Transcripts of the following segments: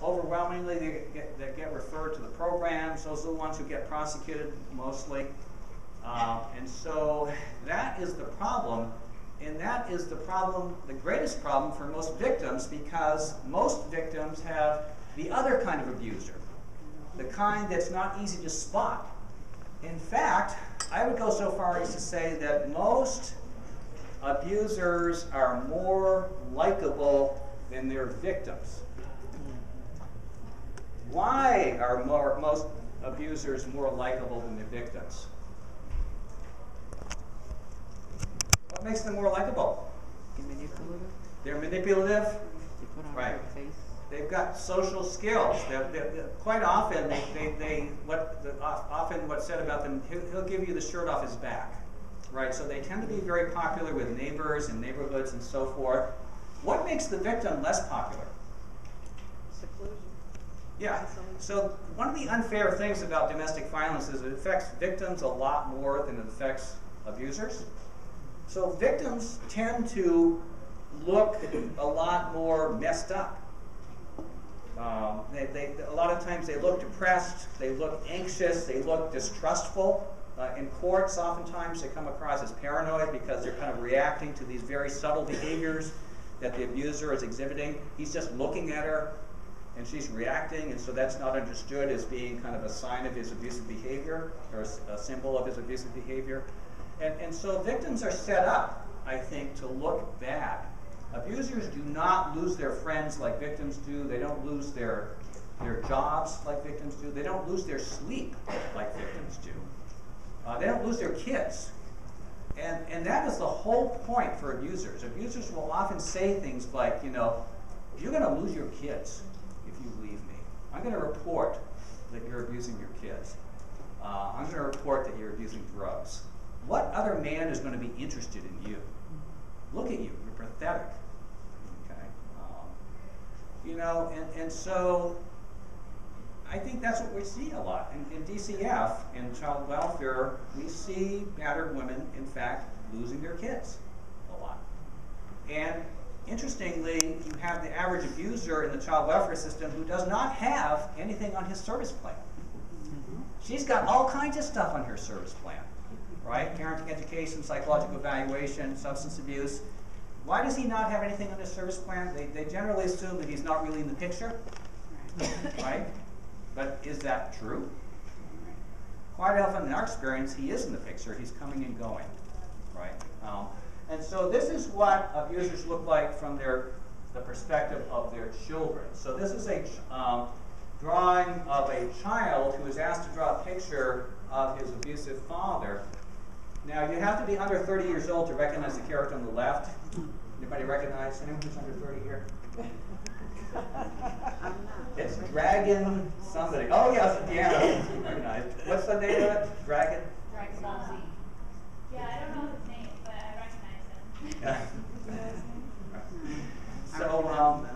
overwhelmingly that get referred to the programs. Those are the ones who get prosecuted mostly. And so that is the problem. And that is the problem, the greatest problem for most victims, because most victims have the other kind of abuser, the kind that's not easy to spot. In fact, I would go so far as to say that most abusers are more likable than their victims. Why are most abusers more likable than their victims? What makes them more likable? Manipulative. They're manipulative. They put on Right. their face. They've got social skills. Quite often, often what's said about them, he'll give you the shirt off his back, right? So they tend to be very popular with neighbors and neighborhoods and so forth. What makes the victim less popular? Seclusion. Yeah. So one of the unfair things about domestic violence is it affects victims a lot more than it affects abusers. So victims tend to look a lot more messed up. A lot of times they look depressed, they look anxious, they look distrustful. In courts, oftentimes they come across as paranoid because they're kind of reacting to these very subtle behaviors that the abuser is exhibiting. He's just looking at her and she's reacting, and so that's not understood as being kind of a sign of his abusive behavior or a symbol of his abusive behavior. And so victims are set up, I think, to look bad. Abusers do not lose their friends like victims do. They don't lose their jobs like victims do. They don't lose their sleep like victims do. They don't lose their kids. And that is the whole point for abusers. Abusers will often say things like, you know, you're going to lose your kids if you leave me. I'm going to report that you're abusing your kids. I'm going to report that you're abusing drugs. What other man is going to be interested in you? Look at you. You're pathetic. Okay. You know, and so I think that's what we see a lot. In DCF, in child welfare, we see battered women, in fact, losing their kids a lot. And interestingly, you have the average abuser in the child welfare system who does not have anything on his service plan. She's got all kinds of stuff on her service plan, right? Parenting education, psychological evaluation, substance abuse. Why does he not have anything on his service plan? They generally assume that he's not really in the picture, right? But is that true? Quite often in our experience, he is in the picture. He's coming and going, right? And so this is what abusers look like from the perspective of their children. So this is a drawing of a child who is asked to draw a picture of his abusive father. Now, you have to be under 30 years old to recognize the character on the left. Anybody recognize? Anyone who's under 30 here? It's Dragon somebody. Oh, yes, Deanna. Recognize. What's the name of it? Dragon? Dragon Ball Z. Yeah, I don't know his name, but I recognize him.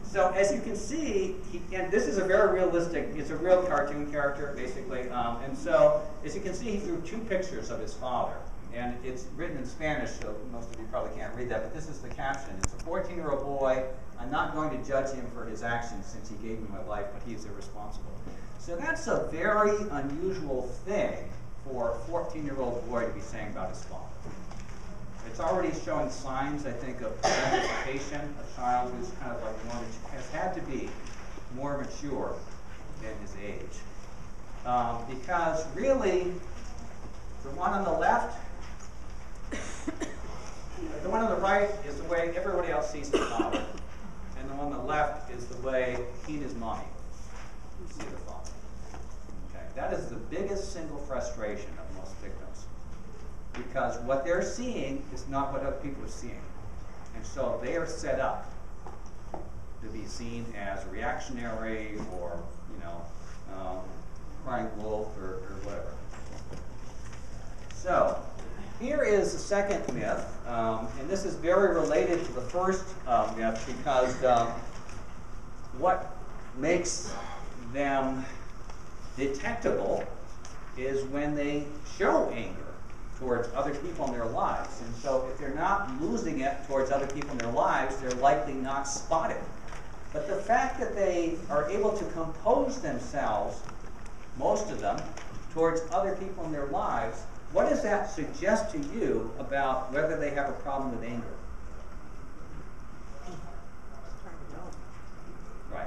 So as you can see, and this is a very realistic, it's a real cartoon character, basically. And so, as you can see, he drew two pictures of his father. And it's written in Spanish, so most of you probably can't read that, but this is the caption. It's a 14-year-old boy. I'm not going to judge him for his actions since he gave me my life, but he is irresponsible. So that's a very unusual thing for a 14-year-old boy to be saying about his father. It's already showing signs, I think, of emancipation, a child who's kind of like more, has had to be more mature than his age. Because really, the one on the left, the one on the right is the way everybody else sees the father. And the one on the left is the way he and his mommy see the father. Okay? That is the biggest single frustration of most victims. Because what they're seeing is not what other people are seeing. And so they are set up to be seen as reactionary or, you know, crying wolf or whatever. So, here is the second myth, and this is very related to the first myth because what makes them detectable is when they show anger towards other people in their lives. And so if they're not losing it towards other people in their lives, they're likely not spotted But the fact that they are able to compose themselves, most of them, towards other people in their lives, what does that suggest to you about whether they have a problem with anger? Right.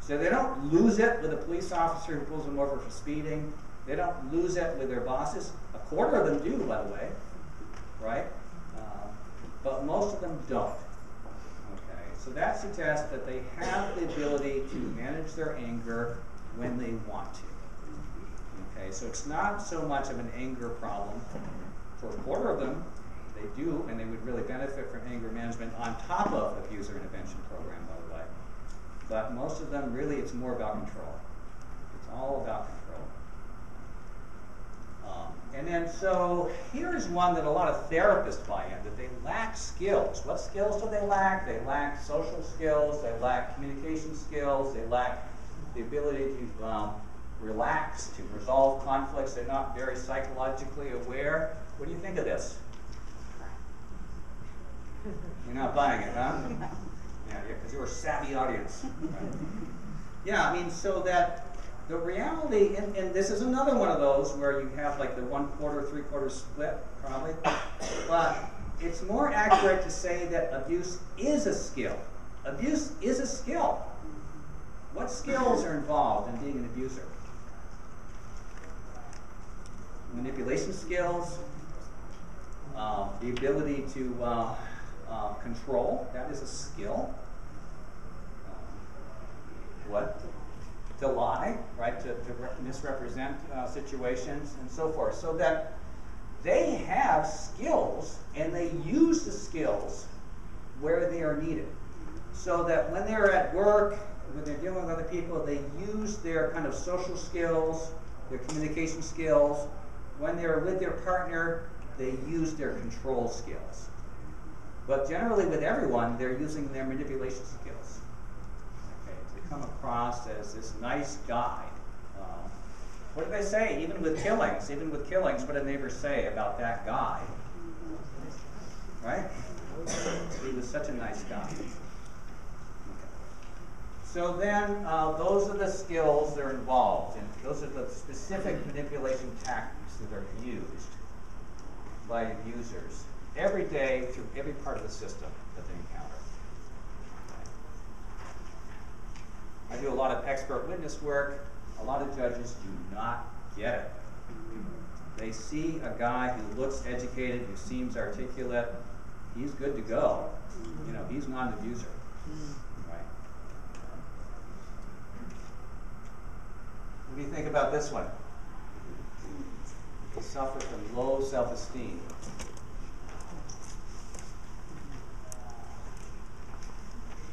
So they don't lose it with a police officer who pulls them over for speeding. They don't lose it with their bosses. A quarter of them do, by the way. Right? But most of them don't. Okay. So that suggests that they have the ability to manage their anger when they want to. Okay. So it's not so much of an anger problem. For a quarter of them, they do, and they would really benefit from anger management on top of abuser intervention program, by the way. But most of them, really, it's more about control. It's all about control. And then, so here's one that a lot of therapists buy in, that they lack skills. What skills do they lack? They lack social skills, they lack communication skills, they lack the ability to relax, to resolve conflicts. They're not very psychologically aware. What do you think of this? You're not buying it, huh? Yeah, because you're a savvy audience. Right? Yeah, I mean, so that the reality, and this is another one of those where you have like the 1/4, 3/4 split, probably. But it's more accurate to say that abuse is a skill. Abuse is a skill. What skills are involved in being an abuser? Manipulation skills, the ability to control, that is a skill. What? To lie, right? To misrepresent situations and so forth. So that they have skills and they use the skills where they are needed. So that when they're at work, when they're dealing with other people, they use their kind of social skills, their communication skills. When they're with their partner, they use their control skills. But generally with everyone, they're using their manipulation skills. Okay, to come across as this nice guy. What do they say? Even with killings, what do neighbors say about that guy? Right? He was such a nice guy. Okay. So then, those are the skills that are involved, and those are the specific manipulation tactics that are used by abusers every day through every part of the system that they encounter. I do a lot of expert witness work. A lot of judges do not get it. They see a guy who looks educated, who seems articulate. He's good to go. You know, he's not an abuser. Right? What do you think about this one? They suffer from low self-esteem.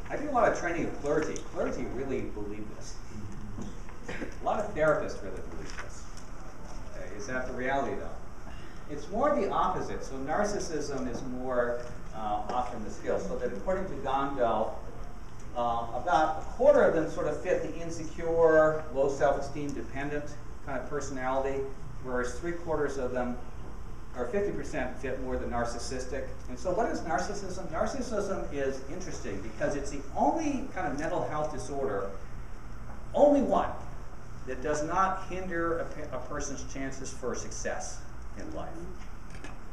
I do a lot of training of clergy. Clergy really believe this. A lot of therapists really believe this. Okay, is that the reality, though? It's more the opposite. So narcissism is more often the skill. So that according to Gondel, about a quarter of them sort of fit the insecure, low self-esteem, dependent kind of personality, whereas 3/4 of them, or 50%, fit more the narcissistic. And so what is narcissism? Narcissism is interesting because it's the only kind of mental health disorder, only one, that does not hinder a person's chances for success in life.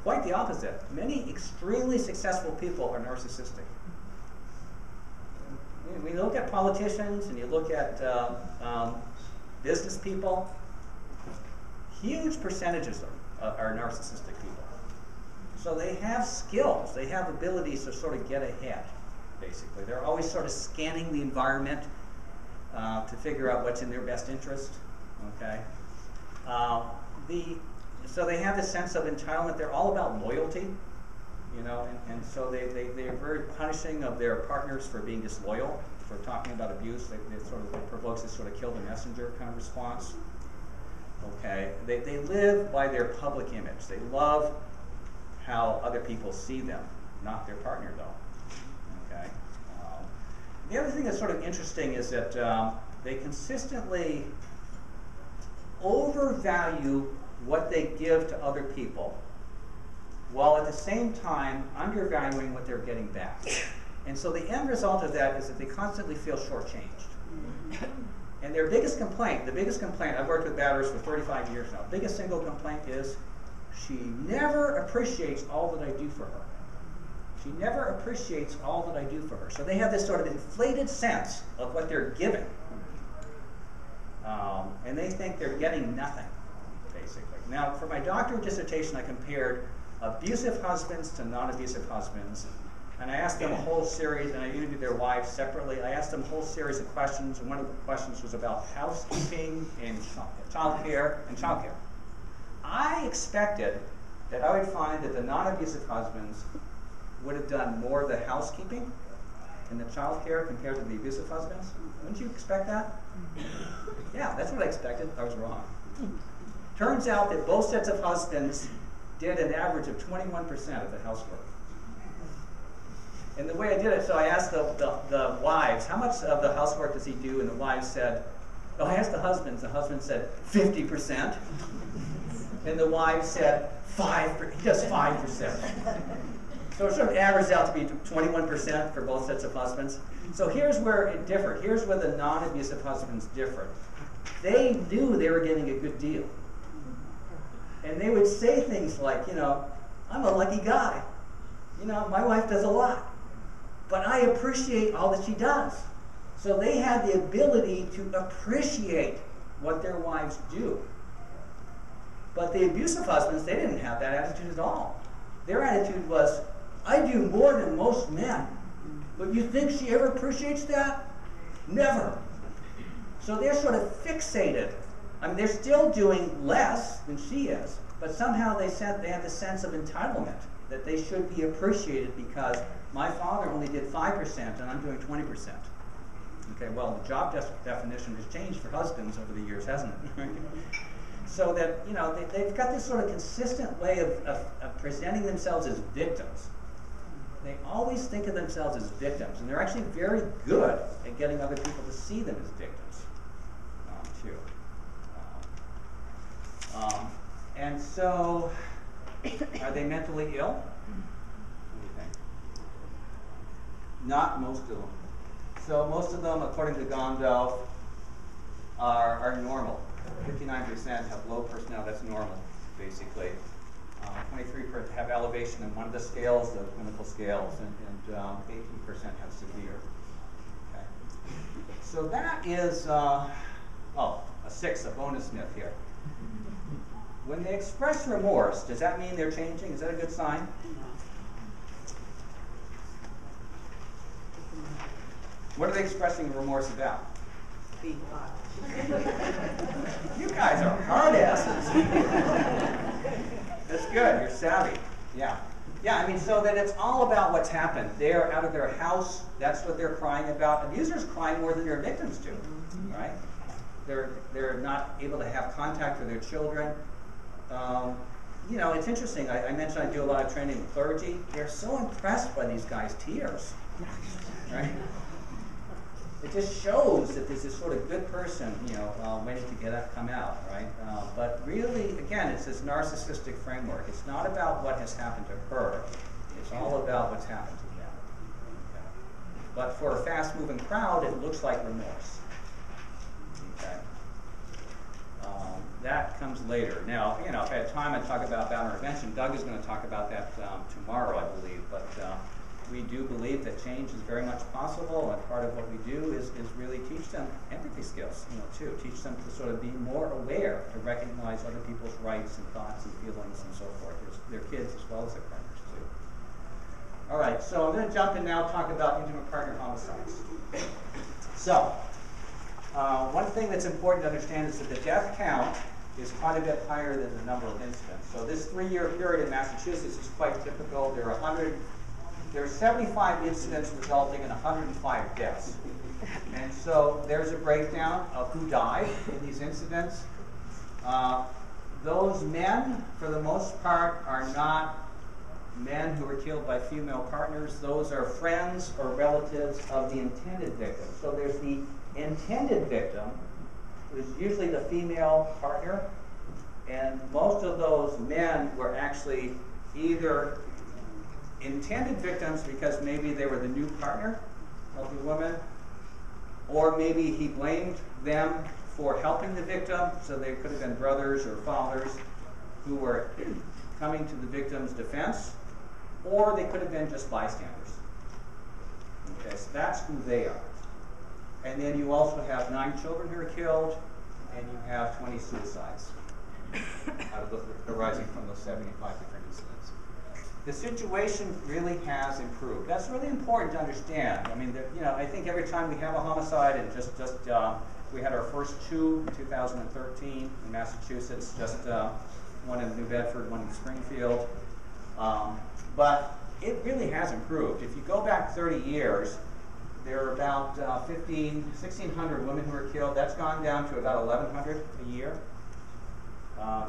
Quite the opposite. Many extremely successful people are narcissistic. When you look at politicians and you look at business people, huge percentages of them are narcissistic people. So they have skills, they have abilities to sort of get ahead, basically. They're always sort of scanning the environment to figure out what's in their best interest, okay? So they have this sense of entitlement. They're all about loyalty, you know, and so they're very punishing of their partners for being disloyal, for talking about abuse. It provokes this sort of kill the messenger kind of response. Okay, they live by their public image. They love how other people see them, not their partner, though. Okay. The other thing that's sort of interesting is that they consistently overvalue what they give to other people, while at the same time undervaluing what they're getting back. And so the end result of that is that they constantly feel shortchanged. And their biggest complaint, I've worked with batterers for 35 years now, biggest single complaint is she never appreciates all that I do for her. She never appreciates all that I do for her. So they have this sort of inflated sense of what they're giving. And they think they're getting nothing, basically. Now, for my doctoral dissertation, I compared abusive husbands to non-abusive husbands. And I asked them a whole series, and I interviewed their wives separately. I asked them a whole series of questions, and one of the questions was about housekeeping and child care. I expected that I would find that the non-abusive husbands would have done more of the housekeeping and the child care compared to the abusive husbands. Wouldn't you expect that? Yeah, that's what I expected. I was wrong. Turns out that both sets of husbands did an average of 21% of the housework. And the way I did it, so I asked the wives, how much of the housework does he do? And the wives said, I asked the husband said 50%. And the wives said 5%, he does 5%. So it sort of averaged out to be 21% for both sets of husbands. So here's where it differed. Here's where the non-abusive husbands differed. They knew they were getting a good deal. And they would say things like, I'm a lucky guy. My wife does a lot. But I appreciate all that she does. So they had the ability to appreciate what their wives do. But the abusive husbands, they didn't have that attitude at all. Their attitude was, I do more than most men. But you think she ever appreciates that? Never. So they're sort of fixated. I mean, they're still doing less than she is, but somehow they have this sense of entitlement, that they should be appreciated because my father only did 5% and I'm doing 20%. Okay, well, the job definition has changed for husbands over the years, hasn't it? So that, they've got this sort of consistent way of presenting themselves as victims. They always think of themselves as victims, and they're actually very good at getting other people to see them as victims, too. And so, are they mentally ill? What do you think? Not most of them. So most of them, according to Gondo, are normal. 59% have low personality, that's normal, basically. 23% have elevation in one of the scales, the clinical scales, and 18% have severe. Okay. So that is, a 6, a bonus myth here. When they express remorse, does that mean they're changing? Is that a good sign? What are they expressing remorse about? Being hot. You guys are hard asses. That's good. You're savvy. Yeah. Yeah, I mean, so that it's all about what's happened. They're out of their house. That's what they're crying about. Abusers cry more than their victims do, right? They're not able to have contact with their children. It's interesting. I mentioned I do a lot of training with clergy. They're so impressed by these guys' tears, right? It just shows that there's this sort of good person, waiting to come out, right? But really, again, it's this narcissistic framework. It's not about what has happened to her. It's all about what's happened to them. Okay. But for a fast-moving crowd, it looks like remorse. Okay. That comes later. Now, if I had time, I'd talk about boundary intervention. Doug is going to talk about that tomorrow, I believe. But we do believe that change is very much possible, and part of what we do is really teach them empathy skills, too. Teach them to sort of be more aware, to recognize other people's rights and thoughts and feelings and so forth. Their kids as well as their partners, too. All right, so I'm going to jump in now and talk about intimate partner homicides. So, one thing that's important to understand is that the death count is quite a bit higher than the number of incidents. So this 3-year period in Massachusetts is quite typical. There are 75 incidents resulting in 105 deaths. And so there's a breakdown of who died in these incidents. Those men, for the most part, are not men who were killed by female partners. Those are friends or relatives of the intended victim. So there's the intended victim, who is usually the female partner, and most of those men were actually either intended victims because maybe they were the new partner of the woman, or maybe he blamed them for helping the victim, so they could have been brothers or fathers who were coming to the victim's defense, or they could have been just bystanders. Okay, so that's who they are. And then you also have 9 children who are killed, and you have 20 suicides arising from those 75 different incidents. The situation really has improved. That's really important to understand. I mean, I think every time we have a homicide, and we had our first 2 in 2013 in Massachusetts, just one in New Bedford, one in Springfield. But it really has improved. If you go back 30 years, there are about 1,600 women who were killed. That's gone down to about 1,100 a year.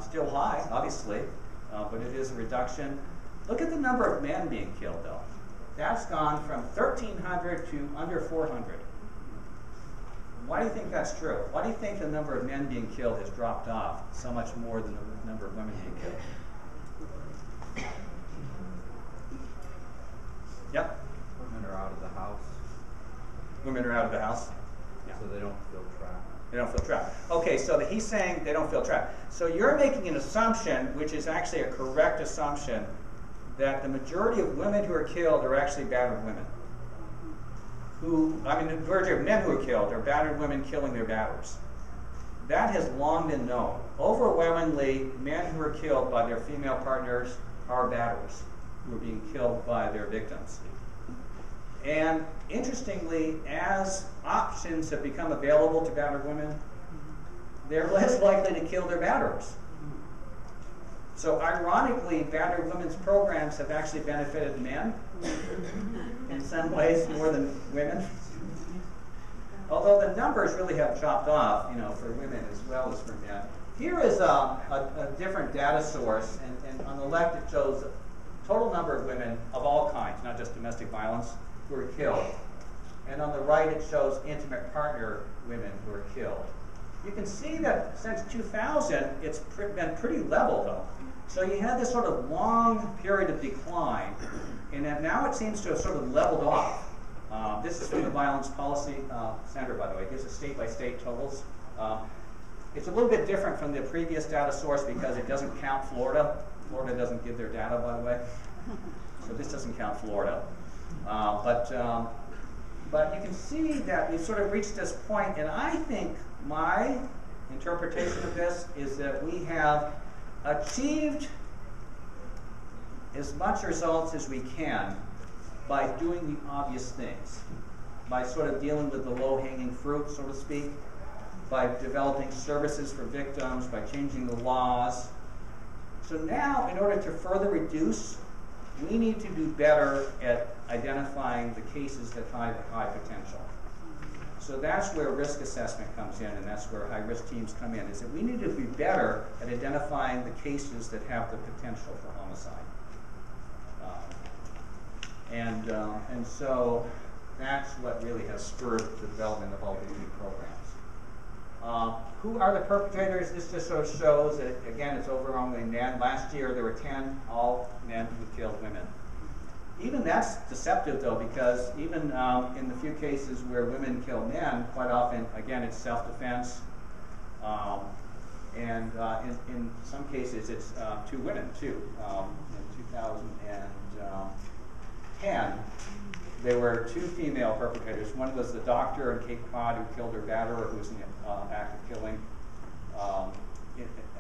Still high, obviously, but it is a reduction. Look at the number of men being killed, though. That's gone from 1,300 to under 400. Why do you think that's true? Why do you think the number of men being killed has dropped off so much more than the number of women being killed? Yep. Women are out of the house. Women are out of the house? Yeah. So they don't feel trapped. They don't feel trapped. Okay, so he's saying they don't feel trapped. So you're making an assumption, which is actually a correct assumption, that the majority of women who are killed are actually battered women. The majority of men who are killed are battered women killing their batterers. That has long been known. Overwhelmingly, men who are killed by their female partners are batterers who are being killed by their victims. And interestingly, as options have become available to battered women, they're less likely to kill their batterers. So ironically, battered women's programs have actually benefited men in some ways more than women. Although the numbers really have chopped off, for women as well as for men. Here is a different data source, and on the left it shows total number of women of all kinds, not just domestic violence, who are killed. And on the right it shows intimate partner women who are killed. You can see that since 2000, it's been pretty level, though. So you had this sort of long period of decline, and then now it seems to have sort of leveled off. This is from the Violence Policy Center, by the way. It gives us state-by-state totals. It's a little bit different from the previous data source because it doesn't count Florida. Florida doesn't give their data, by the way. So this doesn't count Florida. But you can see that we've sort of reached this point, and I think my interpretation of this is that we have achieved as much results as we can by doing the obvious things, by sort of dealing with the low-hanging fruit, so to speak, by developing services for victims, by changing the laws. So now, in order to further reduce, we need to do better at identifying the cases that have high potential. So that's where risk assessment comes in, and that's where high-risk teams come in, is that we need to be better at identifying the cases that have the potential for homicide. And so that's what really has spurred the development of all these new programs. Who are the perpetrators? This just sort of shows that, again, it's overwhelmingly men. Last year there were 10 all men who killed women. Even that's deceptive, though, because even in the few cases where women kill men, quite often, again, it's self-defense. And in some cases, it's 2 women, too. In 2010, there were 2 female perpetrators. One was the doctor in Cape Cod who killed her batterer, who was in the act of killing,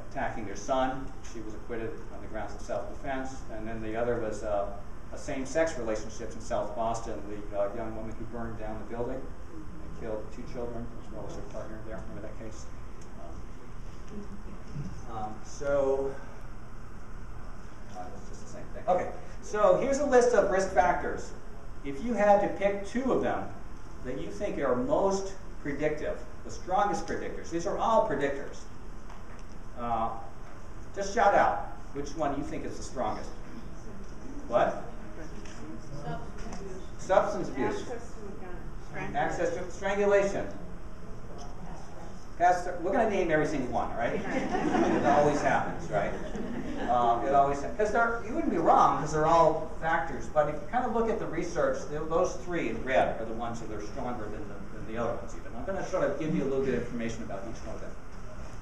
attacking their son. She was acquitted on the grounds of self-defense. And then the other was a same-sex relationship in South Boston, the young woman who burned down the building and killed 2 children, as well as her partner there. Remember that case? It's just the same thing. Okay, so here's a list of risk factors. If you had to pick 2 of them that you think are most predictive, the strongest predictors, these are all predictors, just shout out which one you think is the strongest. What? Substance abuse. Access to strangulation. We're going to name every single one, right? It always happens, right? It always happens. Because you wouldn't be wrong, because they're all factors, but if you kind of look at the research, those three in red are the ones that are stronger than the other ones even. I'm going to sort of give you a little bit of information about each one of them.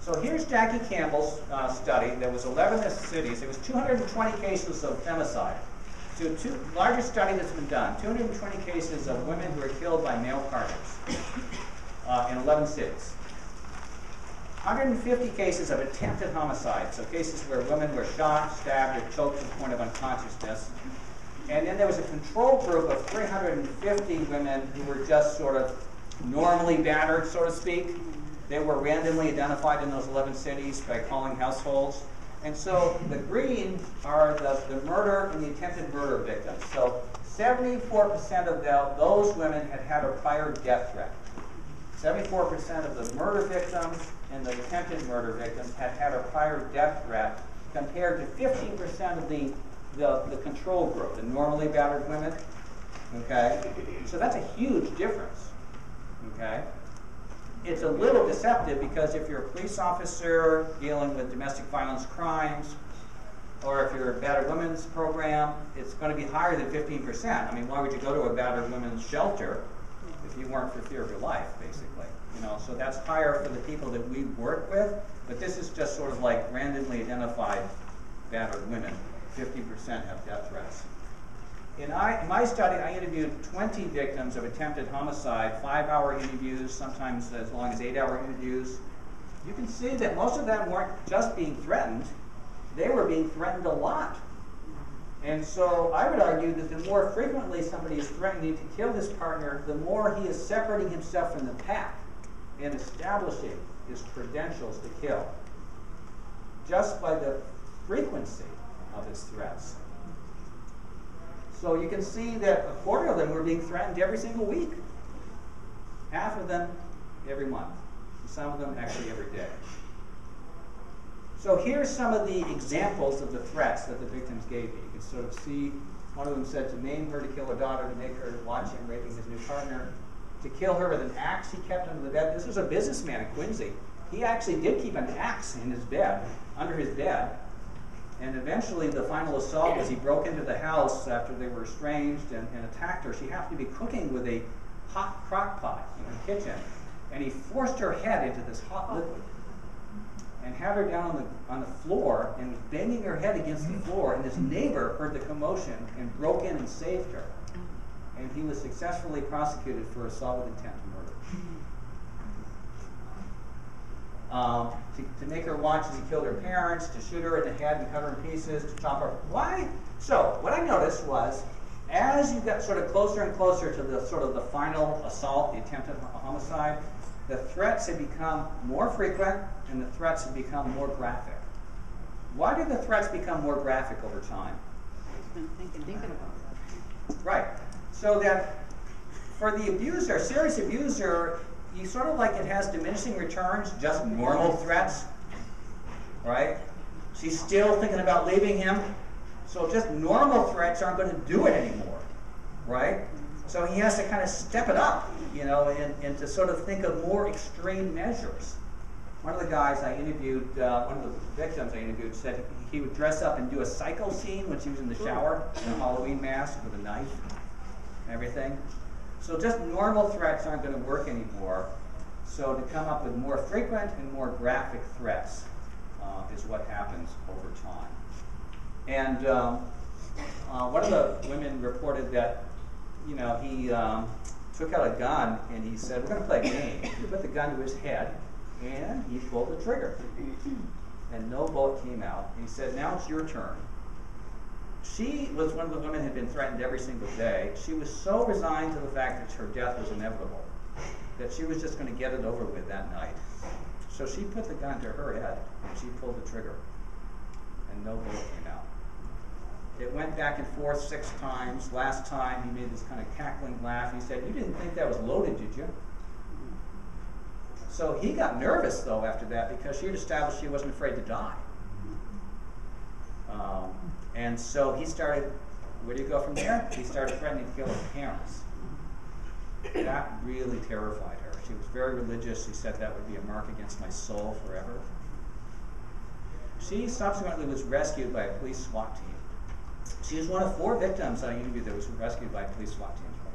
So here's Jackie Campbell's study. There was 11 cities. There was 220 cases of femicide. So largest study that's been done, 220 cases of women who were killed by male partners in 11 cities. 150 cases of attempted homicide, so cases where women were shot, stabbed, or choked to the point of unconsciousness. And then there was a control group of 350 women who were just sort of normally battered, so to speak. They were randomly identified in those 11 cities by calling households. And so the green are the murder and the attempted murder victims. So 74% of those women had had a prior death threat. 74% of the murder victims and the attempted murder victims had had a prior death threat, compared to 15% of the control group, the normally battered women. Okay? So that's a huge difference. Okay? It's a little deceptive because if you're a police officer dealing with domestic violence crimes, or if you're a battered women's program, it's going to be higher than 15%. I mean, why would you go to a battered women's shelter if you weren't for fear of your life, basically? You know, so that's higher for the people that we work with, but this is just sort of like randomly identified battered women. 50% have death threats. In my study, I interviewed 20 victims of attempted homicide, 5-hour interviews, sometimes as long as 8-hour interviews. You can see that most of them weren't just being threatened, they were being threatened a lot. And so I would argue that the more frequently somebody is threatening to kill his partner, the more he is separating himself from the pack and establishing his credentials to kill, just by the frequency of his threats. So you can see that a quarter of them were being threatened every single week. Half of them every month. Some of them actually every day. So here's some of the examples of the threats that the victims gave me. You can sort of see one of them said to maim her, to kill her daughter, to make her watch him raping his new partner, to kill her with an axe he kept under the bed. This was a businessman in Quincy. He actually did keep an axe in his bed, under his bed. And eventually the final assault was he broke into the house after they were estranged and attacked her. She happened to be cooking with a hot crock pot in her kitchen. And he forced her head into this hot liquid and had her down on the floor and was banging her head against the floor. And his neighbor heard the commotion and broke in and saved her. And he was successfully prosecuted for assault with intent to murder. To make her watch as he killed her parents, to shoot her in the head and cut her in pieces, to chop her. Why? So what I noticed was, as you got sort of closer and closer to the sort of the final assault, the attempted homicide, the threats had become more frequent and the threats had become more graphic. Why did the threats become more graphic over time? Thinking about that. Right. So that for the abuser, serious abuser, you sort of like it has diminishing returns, just normal threats, right? She's still thinking about leaving him, so just normal threats aren't going to do it anymore, right? So he has to kind of step it up, you know, and to sort of think of more extreme measures. One of the guys I interviewed, one of the victims I interviewed, said he would dress up and do a psycho scene when she was in the shower in a Halloween mask with a knife and everything. So just normal threats aren't going to work anymore. So to come up with more frequent and more graphic threats is what happens over time. And one of the women reported that, you know, he took out a gun and he said, "We're going to play a game." He put the gun to his head and he pulled the trigger. And no bullet came out. And he said, "Now it's your turn." She was one of the women who had been threatened every single day. She was so resigned to the fact that her death was inevitable that she was just going to get it over with that night. So she put the gun to her head and she pulled the trigger. And no bullet came out. It went back and forth 6 times. Last time he made this kind of cackling laugh. He said, "You didn't think that was loaded, did you?" So he got nervous, though, after that because she had established she wasn't afraid to die. And so he started, where do you go from there? He started threatening to kill her parents. That really terrified her. She was very religious. She said that would be a mark against my soul forever. She subsequently was rescued by a police SWAT team. She was one of 4 victims I interviewed that was rescued by police SWAT teams, by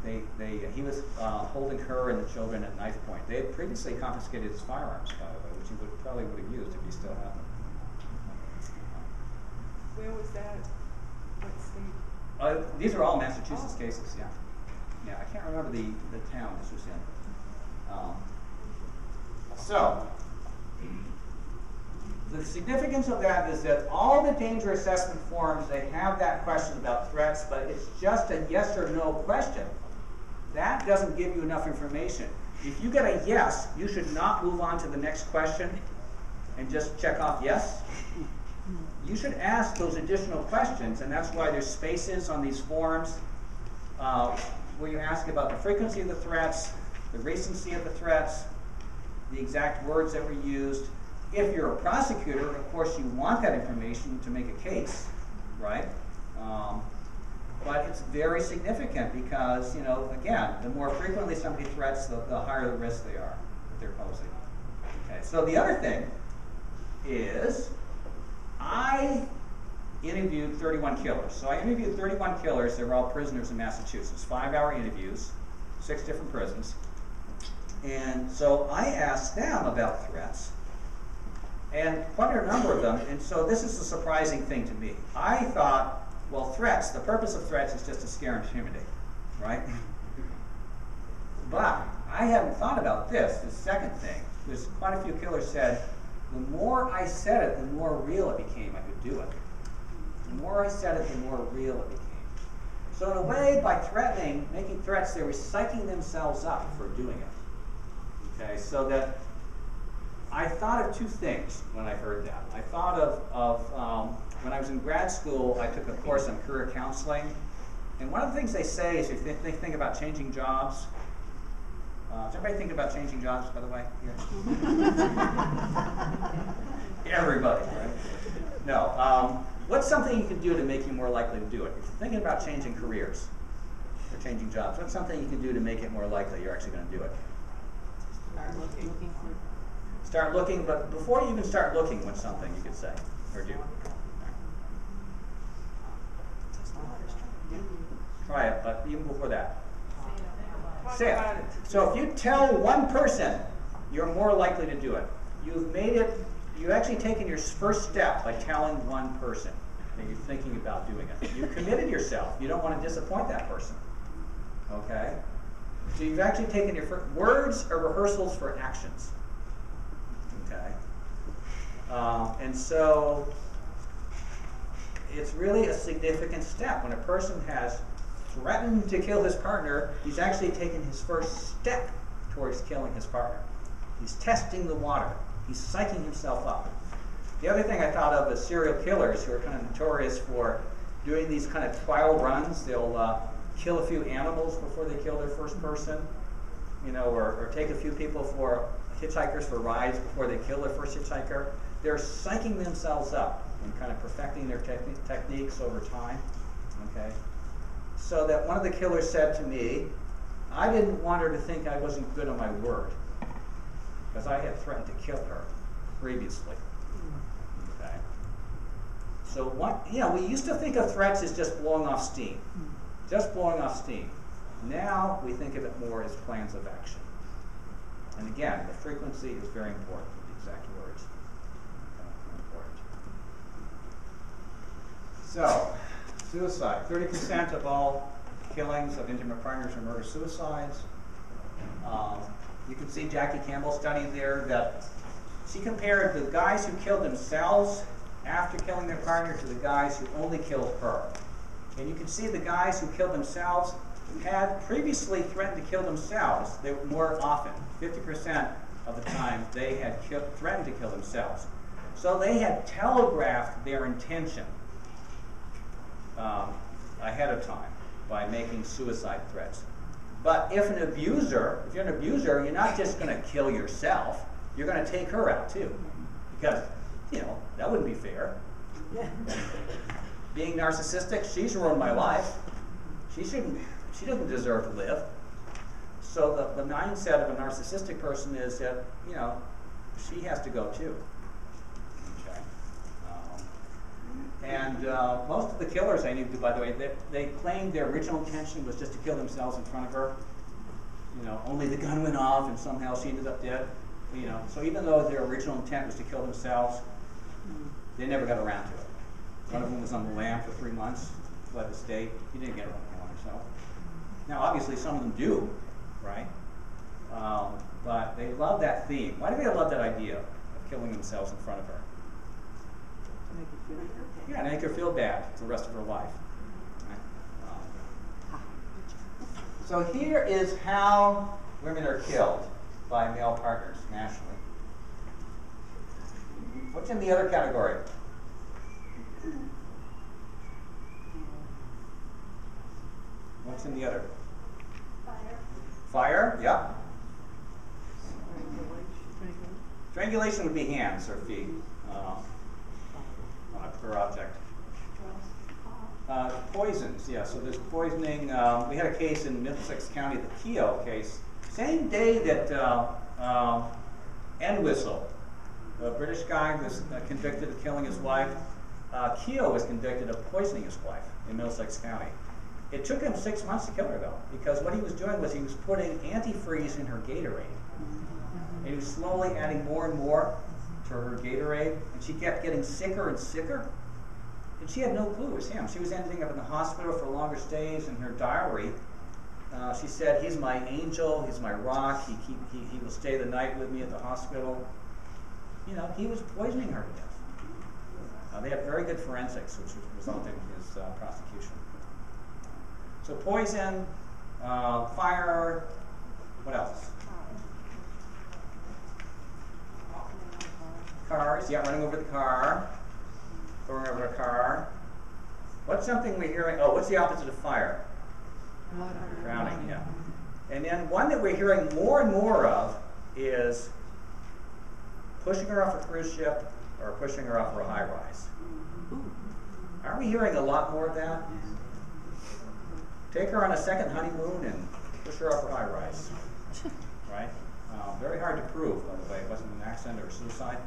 the way. He was holding her and the children at knife point. They had previously confiscated his firearms, by the way, which he probably would have used if he still had them. Where was that? What state? These are all Massachusetts cases, yeah. Yeah, I can't remember the town this was in. So, the significance of that is that all the danger assessment forms, they have that question about threats, but it's just a yes or no question. That doesn't give you enough information. If you get a yes, you should not move on to the next question and just check off yes. You should ask those additional questions, and that's why there's spaces on these forms where you ask about the frequency of the threats, the recency of the threats, the exact words that were used. If you're a prosecutor, of course you want that information to make a case, right? But it's very significant because, you know, again, the more frequently somebody threats, the higher the risk they are that they're posing. Okay, so the other thing is I interviewed 31 killers. So I interviewed 31 killers. They were all prisoners in Massachusetts. 5-hour interviews, 6 different prisons. And so I asked them about threats, and quite a number of them. And so this is a surprising thing to me. I thought, well, threats, the purpose of threats is just to scare and intimidate, right? But I hadn't thought about this, the second thing. There's quite a few killers said, the more I said it, the more real it became I could do it. The more I said it, the more real it became. So in a way, by threatening, making threats, they were psyching themselves up for doing it. Okay, so that I thought of 2 things when I heard that. I thought of when I was in grad school, I took a course on career counseling. And one of the things they say is if they think about changing jobs. Does everybody think about changing jobs, by the way? Here? Everybody, right? No. What's something you can do to make you more likely to do it? If you're thinking about changing careers or changing jobs, what's something you can do to make it more likely you're actually going to do it? Start looking, but before you even start looking, what's something you could say or do? Try it, but even before that. Say it. So if you tell one person, you're more likely to do it. You've actually taken your first step by telling one person that you're thinking about doing it. You've committed yourself. You don't want to disappoint that person. Okay? So you've actually taken your first words are rehearsals for actions. Okay? And so it's really a significant step. When a person has threatened to kill his partner, he's actually taken his first step towards killing his partner. He's testing the water. He's psyching himself up. The other thing I thought of is serial killers who are kind of notorious for doing these kind of trial runs. They'll kill a few animals before they kill their first person, you know, or take a few people for hitchhikers for rides before they kill their first hitchhiker. They're psyching themselves up and kind of perfecting their techniques over time. Okay. So that one of the killers said to me, I didn't want her to think I wasn't good on my word because I had threatened to kill her previously. Okay. So we used to think of threats as just blowing off steam. Just blowing off steam. Now we think of it more as plans of action. And again, the frequency is very important, the exact words. Important. So, suicide. 30% of all killings of intimate partners are murder-suicides. You can see Jackie Campbell's study there that she compared the guys who killed themselves after killing their partner to the guys who only killed her. And you can see the guys who killed themselves had previously threatened to kill themselves. They were more often, 50% of the time, they had threatened to kill themselves. So they had telegraphed their intention ahead of time by making suicide threats. But if you're an abuser, you're not just going to kill yourself. You're going to take her out too, because that wouldn't be fair. Being narcissistic, she's ruined my life. She doesn't deserve to live. So the mindset of a narcissistic person is that she has to go too. Okay. And most of the killers I knew, by the way, they claimed their original intention was just to kill themselves in front of her. You know, only the gun went off and somehow she ended up dead. You know, so even though their original intent was to kill themselves, they never got around to it. One of them was on the lam for 3 months, fled the state. He didn't get around to killing himself. Now, obviously, some of them do, right? But they love that theme. Why do they love that idea of killing themselves in front of her? Yeah, to make her feel bad for the rest of her life. Right? So here is how women are killed by male partners nationally. What's in the other category? What's in the other? Fire. Fire, yeah. Strangulation would be hands or feet on a per object. Poisons, yeah, so there's poisoning. We had a case in Middlesex County, the Keogh case. Same day that Entwistle, a British guy, was convicted of killing his wife, Keogh was convicted of poisoning his wife in Middlesex County. It took him 6 months to kill her, though, because what he was doing was he was putting antifreeze in her Gatorade. And he was slowly adding more and more to her Gatorade, and she kept getting sicker and sicker. And she had no clue it was him. She was ending up in the hospital for longer stays. In her diary, she said, "He's my angel, he's my rock, he will stay the night with me at the hospital." You know, he was poisoning her to death. They had very good forensics, which resulted in his prosecution. So poison, fire, what else? Cars, yeah, running over the car, throwing over a car. What's something we're hearing? Oh, what's the opposite of fire? Drowning, yeah. And then one that we're hearing more and more of is pushing her off a cruise ship or pushing her off a high rise. Aren't we hearing a lot more of that? Take her on a second honeymoon and push her off a high rise, right? Very hard to prove, by the way. It wasn't an accident or suicide.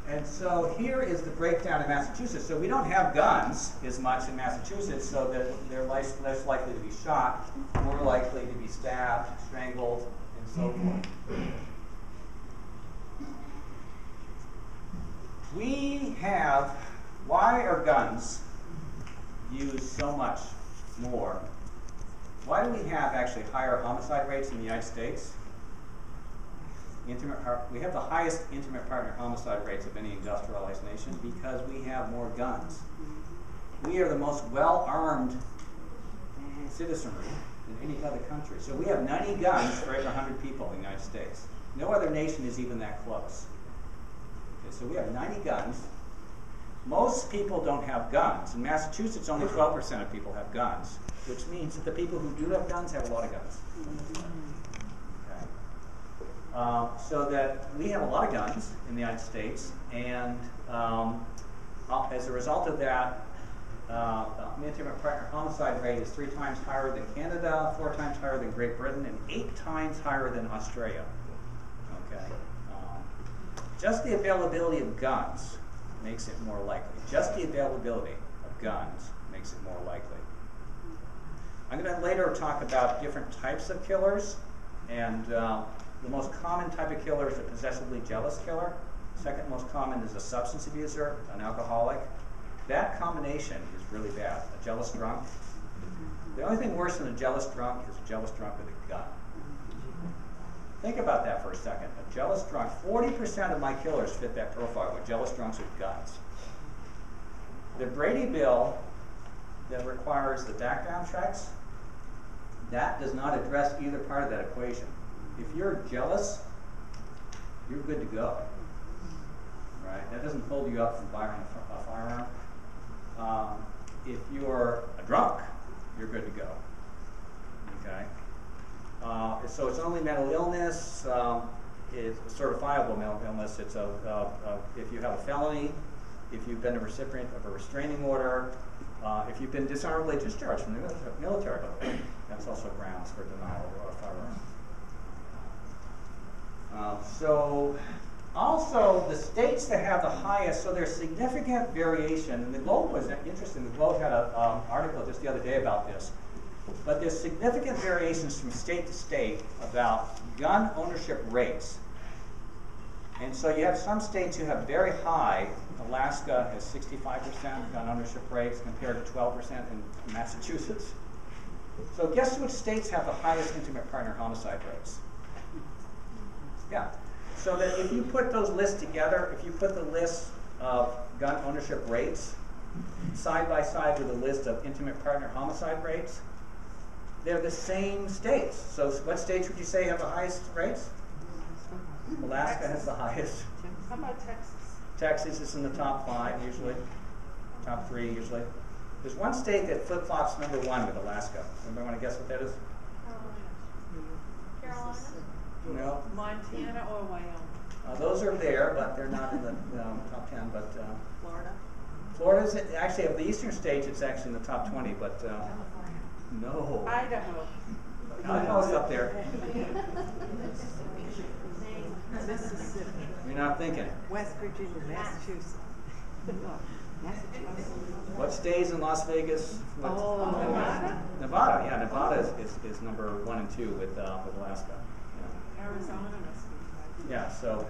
And so here is the breakdown in Massachusetts. So we don't have guns as much in Massachusetts, so that they're less likely to be shot, more likely to be stabbed, strangled, and so forth. We have, why are guns used so much more? Why do we have actually higher homicide rates in the United States? We have the highest intimate partner homicide rates of any industrialized nation because we have more guns. We are the most well-armed citizenry in any other country. So we have 90 guns for every 100 people in the United States. No other nation is even that close. Okay, so we have 90 guns. Most people don't have guns. In Massachusetts, only 12% of people have guns, which means that the people who do have guns have a lot of guns. So that we have a lot of guns in the United States, and as a result of that, the intimate partner homicide rate is 3 times higher than Canada, 4 times higher than Great Britain, and 8 times higher than Australia. Okay, just the availability of guns makes it more likely. Just the availability of guns makes it more likely. I'm going to later talk about different types of killers, and the most common type of killer is a possessively jealous killer. Second most common is a substance abuser, an alcoholic. That combination is really bad. A jealous drunk. The only thing worse than a jealous drunk is a jealous drunk with a gun. Think about that for a second. A jealous drunk, 40% of my killers fit that profile, with jealous drunks with guns. The Brady bill that requires the background checks, that does not address either part of that equation. If you're jealous, you're good to go. Right? That doesn't hold you up from buying a firearm. If you're a drunk, you're good to go. Okay? So it's only mental illness. It's a certifiable mental illness. It's if you have a felony, if you've been a recipient of a restraining order, if you've been dishonorably discharged from the military, that's also grounds for denial of a firearm. So also the states that have the highest, so there's significant variation, and the Globe was interesting. The Globe had an article just the other day about this. But there's significant variations from state to state about gun ownership rates. And so you have some states who have very high. Alaska has 65% gun ownership rates compared to 12% in Massachusetts. So guess which states have the highest intimate partner homicide rates? Yeah. So that if you put those lists together, if you put the list of gun ownership rates side by side with a list of intimate partner homicide rates, they're the same states. So what states would you say have the highest rates? Alaska has the highest. How about Texas? Texas is in the top 5 usually, top 3 usually. There's one state that flip-flops number 1 with Alaska. Anybody want to guess what that is? Carolina? No. Montana or Wyoming? Those are there, but they're not in the top 10. But Florida? Florida's actually, of the eastern states, it's actually in the top 20. But no. Idaho. Idaho's up there. Mississippi. You're not thinking. West Virginia, Massachusetts. Massachusetts. What stays in Las Vegas? Oh, Nevada? Nevada, yeah. Nevada is number 1 and 2 with Alaska. Arizona must be. Yeah, so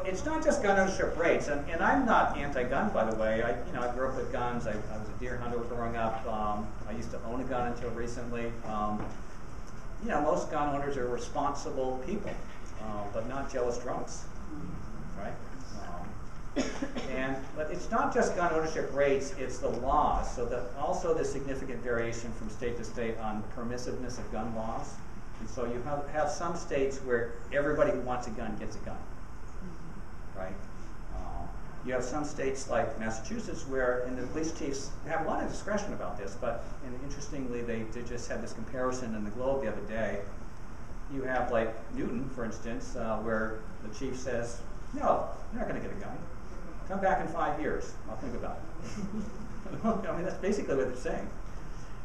it's not just gun ownership rates, and I'm not anti-gun, by the way. I grew up with guns. I was a deer hunter growing up. I used to own a gun until recently. Most gun owners are responsible people, but not jealous drunks, right? But it's not just gun ownership rates; it's the laws. So also there's significant variation from state to state on permissiveness of gun laws. And so you have some states where everybody who wants a gun gets a gun, right? You have some states like Massachusetts where, and the police chiefs have a lot of discretion about this, but interestingly, they just had this comparison in the Globe the other day. You have like Newton, for instance, where the chief says, no, you're not going to get a gun. Come back in 5 years. I'll think about it. I mean, that's basically what they're saying.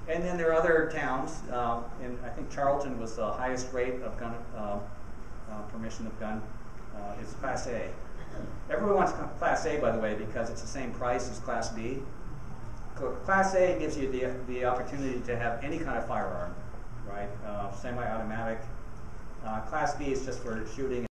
And then there are other towns, and I think Charlton was the highest rate of gun permission of gun. It's Class A. Everyone wants Class A, by the way, because it's the same price as Class B. Class A gives you the opportunity to have any kind of firearm, right? Semi-automatic. Class B is just for shooting.